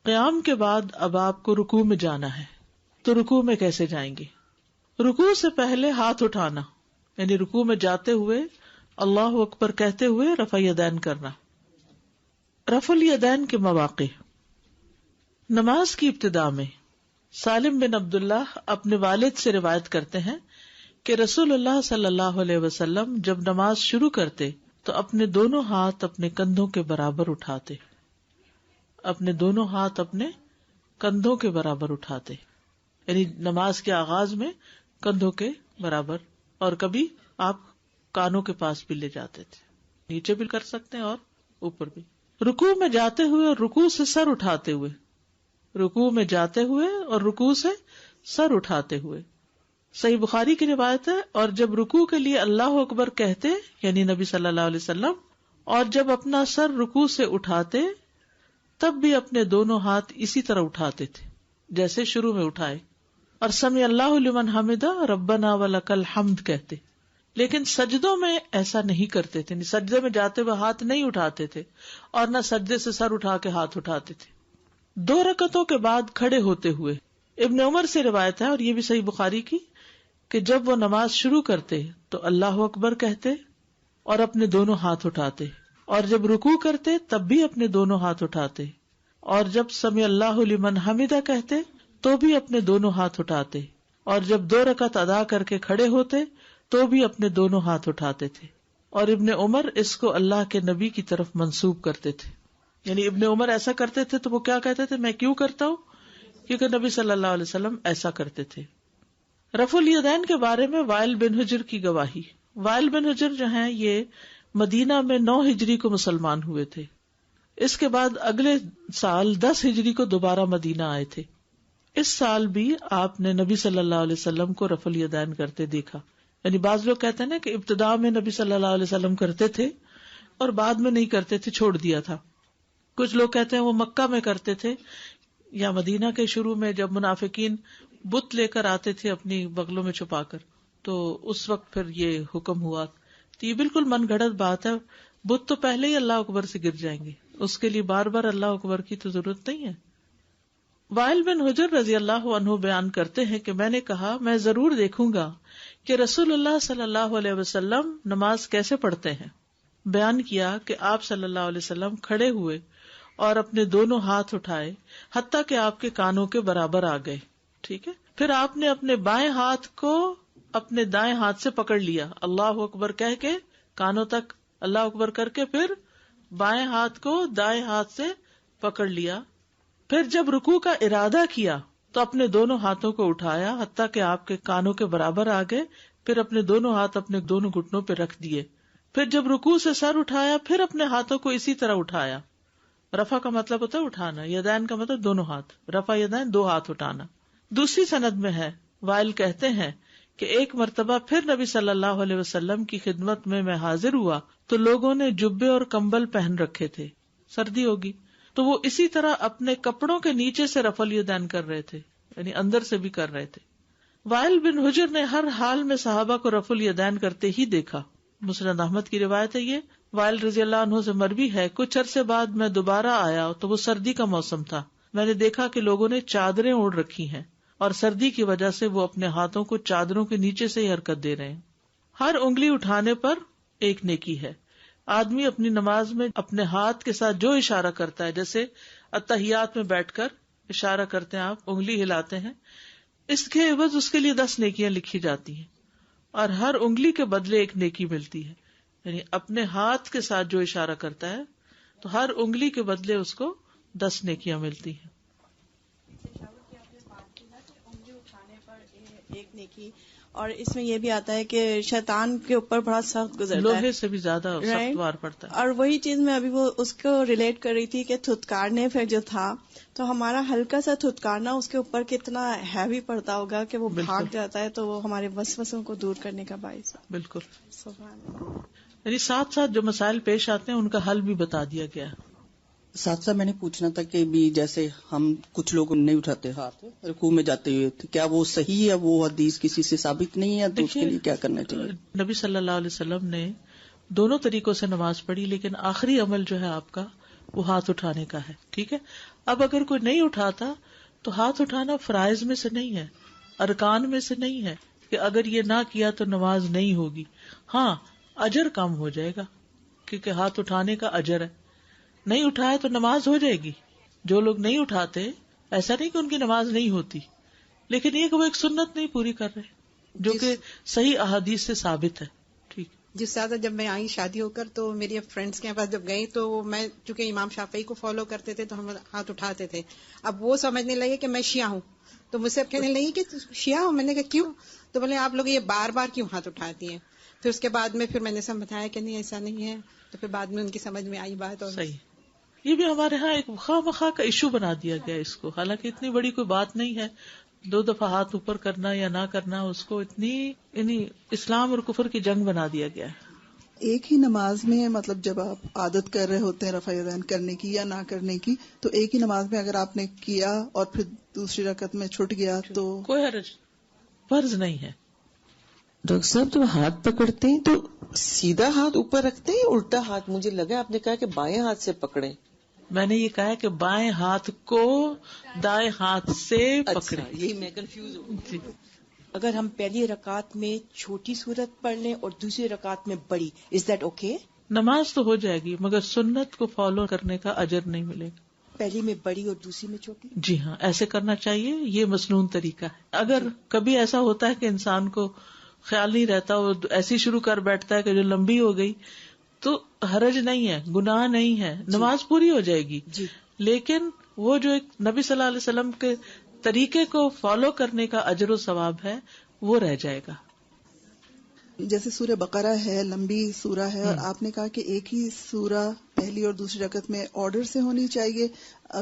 قیام کے بعد اب آپ کو رکوع میں جانا ہے، تو رکوع میں کیسے جائیں گے؟ رکوع سے پہلے ہاتھ اٹھانا، یعنی رکوع میں جاتے ہوئے اللہ اکبر کہتے ہوئے رفع الیدین کرنا۔ رفع الیدین کے مواقع۔ نماز کی ابتدا میں سالم بن عبداللہ اپنے والد سے روایت کرتے ہیں کہ رسول اللہ صلی اللہ علیہ وسلم جب نماز شروع کرتے تو اپنے دونوں ہاتھ اپنے کندھوں کے برابر اٹھاتے، اپنے دونوں ہاتھ اپنے کندھوں کے برابر اٹھاتے، یعنی نماز کے آغاز میں کندھوں کے برابر، اور کبھی آپ کانوں کے پاس بھی لے جاتے تھے، نیچے بھی کر سکتے ہیں اور اوپر بھی۔ رکوع میں جاتے ہوئے اور رکوع سے سر اٹھاتے ہوئے، رکوع میں جاتے ہوئے اور رکوع سے سر اٹھاتے ہوئے، صحیح بخاری کی روایت ہے۔ اور جب رکوع کے لیے اللہ اکبر کہتے یعنی نبی صلی اللہ علیہ وسلم، اور جب اپنا سر رکوع سے اٹھاتے تب بھی اپنے دونوں ہاتھ اسی طرح اٹھاتے تھے جیسے شروع میں اٹھائے، اور سمع اللہ لمن حمدہ ربنا ولک الحمد کہتے، لیکن سجدوں میں ایسا نہیں کرتے تھے، سجدے میں جاتے ہوئے ہاتھ نہیں اٹھاتے تھے اور نہ سجدے سے سر اٹھا کے ہاتھ اٹھاتے تھے۔ 2 رکعتوں کے بعد کھڑے ہوتے ہوئے ابن عمر سے روایت ہے، اور یہ بھی صحیح بخاری کی، کہ جب وہ نماز شروع کرتے تو اللہ اکبر کہتے اور اپنے دونوں ہاتھ اٹھاتے، اور جب رکوع کرتے تب بھی اپنے دونوں ہاتھ اٹھاتے، اور جب سمع اللہ لمن حمدہ کہتے تو بھی اپنے دونوں ہاتھ اٹھاتے، اور جب 2 رکعت ادا کر کے کھڑے ہوتے تو بھی اپنے دونوں ہاتھ اٹھاتے تھے۔ اور ابن عمر اس کو اللہ کے نبی کی طرف منسوب کرتے تھے، یعنی ابن عمر ایسا کرتے تھے تو وہ کیا کہتے تھے، میں کیوں کرتا ہوں، کیونکہ نبی صلی اللہ علیہ وسلم ایسا کرتے تھے۔ رفع الیدین کے بارے میں وائل بن حجر کی گواہی۔ وائل بن حجر جو ہیں یہ مدینہ میں 9 ہجری کو مسلمان ہوئے تھے، اس کے بعد اگلے سال 10 ہجری کو دوبارہ مدینہ آئے تھے۔ اس سال بھی آپ نے نبی صلی اللہ علیہ وسلم کو رفع الیدین کرتے دیکھا، یعنی بعض لوگ کہتے ہیں نا کہ ابتدا میں نبی صلی اللہ علیہ وسلم کرتے تھے اور بعد میں نہیں کرتے تھے، چھوڑ دیا تھا۔ کچھ لوگ کہتے ہیں وہ مکہ میں کرتے تھے یا مدینہ کے شروع میں جب منافقین بت لے کر آتے تھے اپنی بغلوں میں چھپا کر، تو اس وقت پھر یہ حکم ہوا۔ تو یہ بالکل من گھڑت بات ہے، بت تو پہلے ہی اللہ اکبر سے گر جائیں گے، اس کے لیے بار بار اللہ اکبر کی تو ضرورت نہیں ہے۔ وائل بن حجر رضی اللہ عنہ بیان کرتے ہیں کہ میں نے کہا میں ضرور دیکھوں گا کہ رسول اللہ صلی اللہ علیہ وسلم نماز کیسے پڑھتے ہیں۔ بیان کیا کہ آپ صلی اللہ علیہ وسلم کھڑے ہوئے اور اپنے دونوں ہاتھ اٹھائے حتیٰ کہ آپ کے کانوں کے برابر آ گئے، ٹھیک ہے۔ پھر آپ نے اپنے بائیں ہاتھ کو اپنے دائیں ہاتھ سے پکڑ لیا، اللہ اکبر کہہ کے کانوں تک اللہ اکبر کر کے پھر بائیں ہاتھ کو دائیں ہاتھ سے پکڑ لیا۔ پھر جب رکوع کا ارادہ کیا تو اپنے دونوں ہاتھوں کو اٹھایا حتیٰ کہ آپ کے کانوں کے برابر آ گئے، پھر اپنے دونوں ہاتھ اپنے دونوں گھٹنوں پہ رکھ دیے۔ پھر جب رکوع سے سر اٹھایا پھر اپنے ہاتھوں کو اسی طرح اٹھایا۔ رفع کا مطلب ہوتا ہے اٹھانا، یدین کا مطلب دونوں ہاتھ، رفع یدین 2 ہاتھ اٹھانا۔ دوسری سند میں ہے، وائل کہتے ہیں کہ ایک مرتبہ پھر نبی صلی اللہ علیہ وسلم کی خدمت میں حاضر ہوا تو لوگوں نے جبے اور کمبل پہن رکھے تھے، سردی ہوگی، تو وہ اسی طرح اپنے کپڑوں کے نیچے سے رفع الیدین کر رہے تھے، یعنی اندر سے بھی کر رہے تھے۔ وائل بن حجر نے ہر حال میں صحابہ کو رفع الیدین کرتے ہی دیکھا۔ مسند احمد کی روایت ہے، یہ وائل رضی اللہ عنہ سے مروی ہے، کچھ عرصے بعد میں دوبارہ آیا تو وہ سردی کا موسم تھا، میں نے دیکھا کہ لوگوں نے چادریں اوڑھ رکھی ہیں اور سردی کی وجہ سے وہ اپنے ہاتھوں کو چادروں کے نیچے سے ہی حرکت دے رہے ہیں۔ ہر انگلی اٹھانے پر ایک نیکی ہے۔ آدمی اپنی نماز میں اپنے ہاتھ کے ساتھ جو اشارہ کرتا ہے، جیسے اتحیات میں بیٹھ کر اشارہ کرتے ہیں، آپ انگلی ہلاتے ہیں، اس کے عوض اس کے لیے 10 نیکیاں لکھی جاتی ہیں، اور ہر انگلی کے بدلے ایک نیکی ملتی ہے، یعنی اپنے ہاتھ کے ساتھ جو اشارہ کرتا ہے تو ہر انگلی کے بدلے اس کو 10 نیکیاں ملتی ہیں۔ ایک نیکی، اور اس میں یہ بھی آتا ہے کہ شیطان کے اوپر بڑا سخت گزرتا ہے، لوہے سے بھی زیادہ سخت وار پڑتا ہے۔ اور وہی چیز میں ابھی وہ اس کو ریلیٹ کر رہی تھی کہ تھتکارنے پھر جو تھا تو ہمارا ہلکا سا تھتکارنا اس کے اوپر کتنا ہیوی پڑتا ہوگا کہ وہ بھاگ جاتا ہے، تو وہ ہمارے وسوسوں کو دور کرنے کا باعث ہے۔ بالکل، سبحان اللہ۔ یعنی ساتھ ساتھ جو مسائل پیش آتے ہیں ان کا حل بھی بتا دیا گیا ہے۔ ساتھ ساتھ میں نے پوچھنا تھا کہ بھی جیسے ہم کچھ لوگ نہیں اٹھاتے ہاتھ رکوع میں جاتے ہوئے، کیا وہ صحیح ہے؟ وہ حدیث کسی سے ثابت نہیں ہے، تو اس کے لیے کیا کرنا چاہیے؟ نبی صلی اللہ علیہ وسلم نے دونوں طریقوں سے نماز پڑھی، لیکن آخری عمل جو ہے آپ کا وہ ہاتھ اٹھانے کا ہے. ٹھیک ہے. اب اگر کوئی نہیں اٹھاتا تو ہاتھ اٹھانا فرائض میں سے نہیں ہے, ارکان میں سے نہیں ہے کہ اگر یہ نہ کیا تو نماز نہیں ہوگی. ہاں اجر کم ہو جائے گا کیونکہ ہاتھ اٹھانے کا اجر ہے. نہیں اٹھایا تو نماز ہو جائے گی. جو لوگ نہیں اٹھاتے ایسا نہیں کہ ان کی نماز نہیں ہوتی, لیکن یہ کہ وہ ایک سنت نہیں پوری کر رہے جو کہ صحیح احادیث سے ثابت ہے. ٹھیک. جس زیادہ جب میں آئی شادی ہو کر تو میری فرینڈس کے پاس جب گئی تو میں چونکہ امام شافعی کو فالو کرتے تھے تو ہم ہاتھ اٹھاتے تھے. اب وہ سمجھنے لگے کہ میں شیعہ ہوں, تو مجھ سے اب کہنے لگی کہ شیعہ ہوں. میں نے کہا کیوں؟ تو بولے آپ لوگ یہ بار بار کیوں ہاتھ اٹھاتی ہیں. پھر اس کے بعد میں میں نے سمجھایا کہ نہیں ایسا نہیں ہے, تو پھر بعد میں ان کی سمجھ میں آئی بات. اور صحیح. یہ بھی ہمارے ہاں ایک خواہ مخواہ کا ایشو بنا دیا گیا اس کو, حالانکہ اتنی بڑی کوئی بات نہیں ہے. 2 دفعہ ہاتھ اوپر کرنا یا نہ کرنا اس کو اتنی اسلام اور کفر کی جنگ بنا دیا گیا ہے. ایک ہی نماز میں مطلب جب آپ عادت کر رہے ہوتے ہیں رفع یدین کرنے کی یا نہ کرنے کی, تو ایک ہی نماز میں اگر آپ نے کیا اور پھر دوسری رکعت میں چھوٹ گیا تو کوئی حرج, فرض نہیں ہے. ڈاکٹر صاحب جب ہاتھ پکڑتے ہیں تو سیدھا ہاتھ اوپر رکھتے ہیں, الٹا ہاتھ؟ مجھے لگا آپ نے کہا کہ بائیں ہاتھ سے پکڑیں. میں نے یہ کہا کہ بائیں ہاتھ کو دائیں ہاتھ سے پکڑے. یہی میں کنفیوز ہوں. جی. اگر ہم پہلی رکعت میں چھوٹی سورت پڑھ لیں اور دوسری رکعت میں بڑی, از دیٹ اوکے؟ نماز تو ہو جائے گی مگر سنت کو فالو کرنے کا اجر نہیں ملے گا. پہلی میں بڑی اور دوسری میں چھوٹی؟ جی ہاں, ایسے کرنا چاہیے. یہ مسنون طریقہ ہے. اگر کبھی ایسا ہوتا ہے کہ انسان کو خیال نہیں رہتا, وہ ایسی شروع کر بیٹھتا ہے کہ جو لمبی ہو گئی, تو حرج نہیں ہے, گناہ نہیں ہے, نماز پوری ہو جائے گی. جی. لیکن وہ جو ایک نبی صلی اللہ علیہ وسلم کے طریقے کو فالو کرنے کا اجر و ثواب ہے وہ رہ جائے گا. جیسے سورہ بقرہ ہے, لمبی سورہ ہے, اور آپ نے کہا کہ ایک ہی سورہ پہلی اور دوسری رکعت میں آرڈر سے ہونی چاہیے.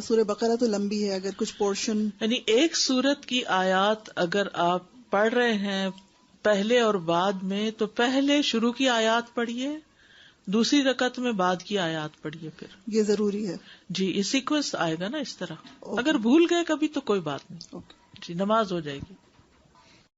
سورہ بقرہ تو لمبی ہے, اگر کچھ پورشن یعنی ایک سورت کی آیات اگر آپ پڑھ رہے ہیں پہلے اور بعد میں, تو پہلے شروع کی آیات پڑھیے, دوسری رکعت میں بعد کی آیات پڑھیے. پھر یہ ضروری ہے. جی, یہ سیکوینس آئے گا نا اس طرح. اگر بھول گئے کبھی تو کوئی بات نہیں. جی, نماز ہو جائے گی.